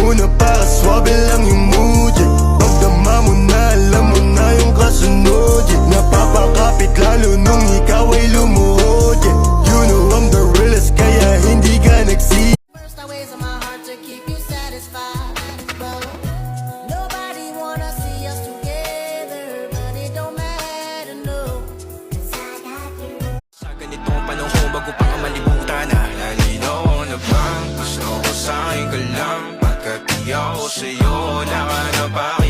muna para swabe lang yung mood, yeah. Pagdama mo na, alam mo na yung kasunod, yeah. Napapakapit lalo nung ikaw ay lumuhod, yeah. You know I'm the realest, kaya hindi ka nagsi. First I ways on my heart to keep you satisfied, but nobody wanna see us together, but it don't matter, no, 'cause I got you. Sa ganitong panahon bago pa ka malibutan na nalinaw na bang gusto ko sa'yo ka lang, pagkat di ako sa'yo wala ka na bakit.